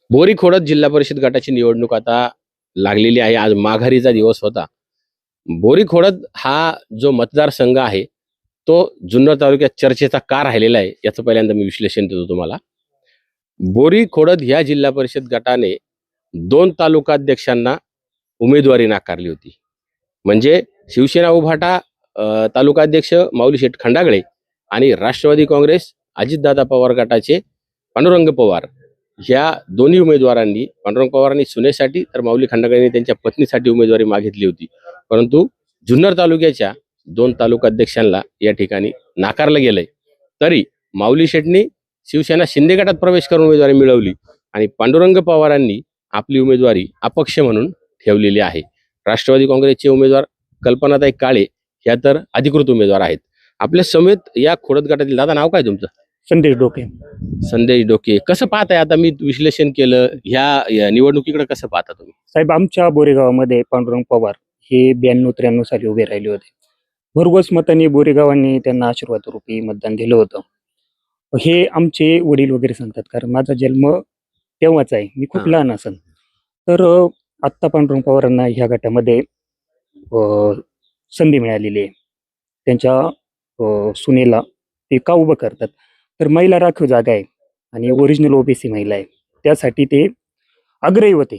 बोरी खोडद जिल्हा परिषद गटाची निवडणूक आता लागलेली आहे. आज माघारीचा दिवस होता. बोरी खोडद हा जो मतदारसंघ आहे तो जुन्नर तालुक्यात चर्चेचा का राहिलेला आहे याचं पहिल्यांदा मी विश्लेषण देतो तुम्हाला. बोरी खोडद ह्या जिल्हा परिषद गटाने 2 तालुकाध्यक्षांना उमेदवारी नाकारली होती. म्हणजे शिवसेना उभाटा तालुकाध्यक्ष माऊली शेठ खंडागळे आणि राष्ट्रवादी काँग्रेस अजितदादा पवार गटाचे पांडुरंग पवार ह्या दोन्ही उमेदवारांनी, पांडुरंग पवारांनी सुनेसाठी तर माऊली खंडागळेंनी त्यांच्या पत्नीसाठी उमेदवारी मागितली होती. परंतु जुन्नर तालुक्याच्या 2 तालुकाध्यक्षांना या ठिकाणी नाकारलं गेलंय. तरी माऊली शेठनी शिवसेना शिंदे गटात प्रवेश करून उमेदवारी मिळवली आणि पांडुरंग पवारांनी आपली उमेदवारी अपक्ष म्हणून ठेवलेली आहे. राष्ट्रवादी काँग्रेसचे उमेदवार कल्पनाताई काळे ह्या तर अधिकृत उमेदवार आहेत. आपल्या समेत या खोडद गटातील दादा, नाव काय तुमचं? संदेश डोके. संदेश डोके. कसं पाहताय आता मी विश्लेषण केलं ह्या निवडणुकीकडे, कसं पाहता तुम्ही? साहेब, आमच्या बोरेगावामध्ये पांडुरंग पवार हे 92-93 साली उभे राहिले होते. भरघोस मतांनी बोरेगावांनी त्यांना आशीर्वाद रूपी मतदान दिलं होतं. हे आमचे वडील वगैरे सांगतात, कारण माझा जन्म तेव्हाच आहे, मी खूप लहान असेल. तर आत्ता पांडुरंग पवारांना ह्या गटामध्ये संधी मिळालेली आहे. त्यांच्या सुनेला ते का उभं करतात, तर महिला राखीव जागा आहे आणि ओरिजिनल ओबीसी महिला आहे, त्यासाठी ते आग्रही होते.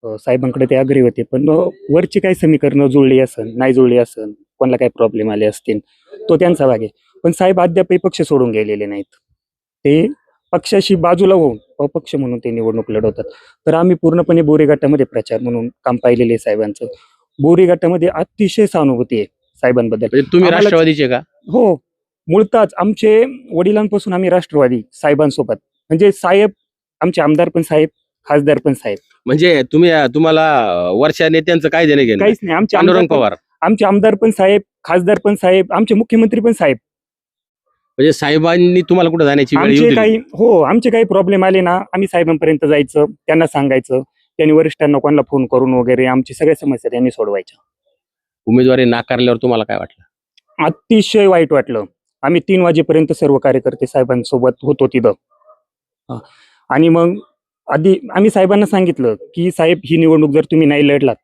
साहेबांकडे ते आग्रही होते. पण वरची काही समीकरणं जुळली असन, नाही जुळली असन, कोणाला काही प्रॉब्लेम आले असतील, तो त्यांचा भाग आहे. पण साहेब अद्यापही पक्ष सोडून गेलेले नाहीत. ते पक्षाशी बाजूला होऊन अपक्ष म्हणून ते निवडणूक लढवतात. तर आम्ही पूर्णपणे बोरी गटामध्ये प्रचार म्हणून काम पाहिलेले आहे साहेबांचं. बोरी गटामध्ये अतिशय सहानुभूती आहे साहेबांबद्दल. म्हणजे तुम्ही राष्ट्रवादीचे का? हो, मूळतःच आमचे वडिलांपासून आम्ही राष्ट्रवादी साहेबांसोबत. म्हणजे साहेब आमचे आमदार पण साहेब, खासदार पण साहेब. म्हणजे तुम्हाला वरच्या नेत्यांचं काय देणे घेणं? काहीच नाही. आमचे पांडुरंग पवार, आमचे आमदार पण साहेब, खासदार पण साहेब, आमचे मुख्यमंत्री पण साहेब. म्हणजे साहेबांनी तुम्हाला कुठे जाण्याची वेळ येऊ आमचे दिली? काही आमचे काही प्रॉब्लेम आले ना, आम्ही साहेबांपर्यंत जायचं, त्यांना सांगायचं, त्यांनी वरिष्ठांना कोणाला फोन करून वगैरे आमची सगळ्या समस्या त्यांनी सोडवायच्या. उमेदवारी नाकारल्यावर तुम्हाला काय वाटलं? अतिशय वाईट वाटलं. आम्ही 3 वाजेपर्यंत सर्व कार्यकर्ते साहेबांसोबत होतो तिथं. आणि मग आधी आम्ही साहेबांना सांगितलं की साहेब, ही निवडणूक जर तुम्ही नाही लढलात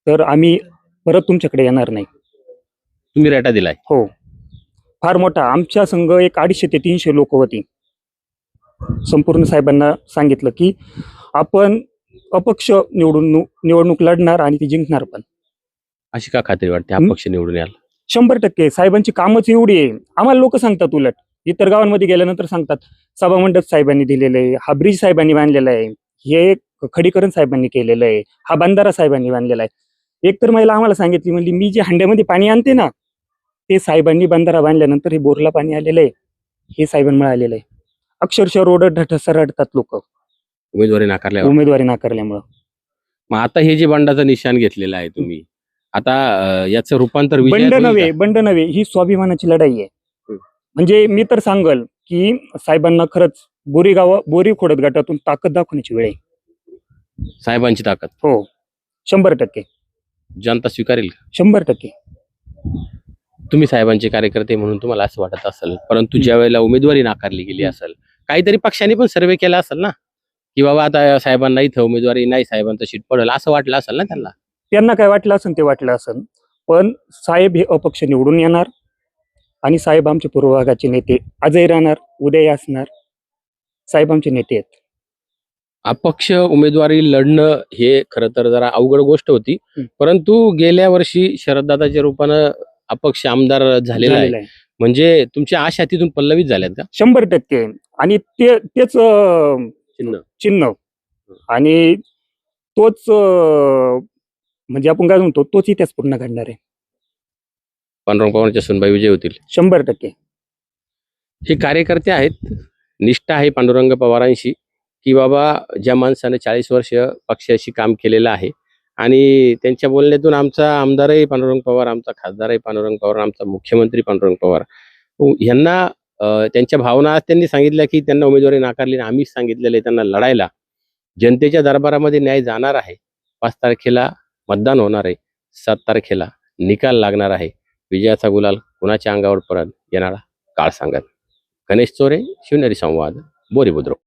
तर आम्ही परत तुमच्याकडे येणार नाही. तुम्ही रेटा दिलाय? हो, फार मोठा आमच्या संघ एक 250 ते 300 लोक होती. संपूर्ण साहेबांना सांगितलं की आपण अपक्ष निवडणूक लढणार आणि ती जिंकणार पण. अशी का खात्री वाटते अपक्ष निवडून याल? 100% साहेबांची कामच एवढी आहे. आम्हाला लोक सांगतात, उलट इतर गावांमध्ये गेल्यानंतर सांगतात, सभामंडप साहेबांनी दिलेलं आहे, हा ब्रिज साहेबांनी बांधलेला आहे, हे खडीकरण साहेबांनी केलेलं आहे, हा बंधारा साहेबांनी बांधलेला आहे. एक तर महिला आम्हाला सांगितली, म्हणजे मी जे हंड्यामध्ये पाणी आणते ना, ते साहेबांनी बंधारा बांधल्यानंतर हे बोरला पाणी आलेलं आहे, हे साहेबांमुळे आलेलं आहे. अक्षरशः रोड रडतात लोक उमेदवारी नाकारल्यामुळं. मग आता हे जे बंडाचं निशाण घेतलेलं आहे तुम्ही, आता याचं रूपांतर बंड नव्हे, ही स्वाभिमानाची लढाई आहे. म्हणजे मी तर सांगल की साहेबांना खरंच बोरी खोडद गटातून ताकद दाखवण्याची वेळ आहे. साहेबांची ताकद? हो, 100%. जनता स्वीकारेल का? 100%. तुम्ही साहेबांचे कार्यकर्ते म्हणून तुम्हाला असं वाटत असेल, परंतु ज्या वेळेला उमेदवारी नाकारली गेली असेल, काहीतरी पक्षाने पण सर्वे केला असेल ना, की बाबा आता साहेबांना इथं उमेदवारी नाही, साहेबांचं सीट पडेल, असं वाटलं असेल ना त्यांना काय वाटलं असेल ते वाटलं असेल. पण साहेब हे अपक्ष निवडून येणार आणि साहेब आमचे पूर्वभागाचे नेते आजही राहणार, उद्याही असणार. साहेब आमचे नेते आहेत. अपक्ष उमेदवारी लढणं हे खरं तर जरा अवघड गोष्ट होती, परंतु गेल्या वर्षी शरददादाच्या रूपानं अपक्ष आमदार झालेला आहे. म्हणजे तुमच्या आशा तिथून पल्लवित झाल्यात का? 100%. आणि तेच चिन्ह आणि तोच म्हणजे आपण काय म्हणतो, तोच इतिहास पूर्ण घडणार आहे. पांडुरंग पवारांच्या सुनबाई विजय होतील 100%. हे कार्यकर्ते आहेत, निष्ठा आहे पांडुरंग पवारांशी, की बाबा ज्या माणसाने 40 वर्ष पक्षाशी काम केलेलं आहे आणि त्यांच्या बोलण्यातून आमचा आमदारही पांडुरंग पवार, आमचा खासदारही पांडुरंग पवार, आमचा मुख्यमंत्री पांडुरंग पवार, यांना त्यांच्या भावना त्यांनी सांगितल्या की त्यांना उमेदवारी नाकारली, आम्हीच सांगितलेलं आहे त्यांना लढायला. जनतेच्या दरबारामध्ये न्याय जाणार आहे. 5 तारखेला मतदान होणार आहे, 7 तारखेला निकाल लागणार आहे. विजयाचा गुलाल कुणाच्या अंगावर पडेल येणारा काळ सांगेल. गणेश चोरे, शिवनेरी संवाद, बोरी बुद्रुक.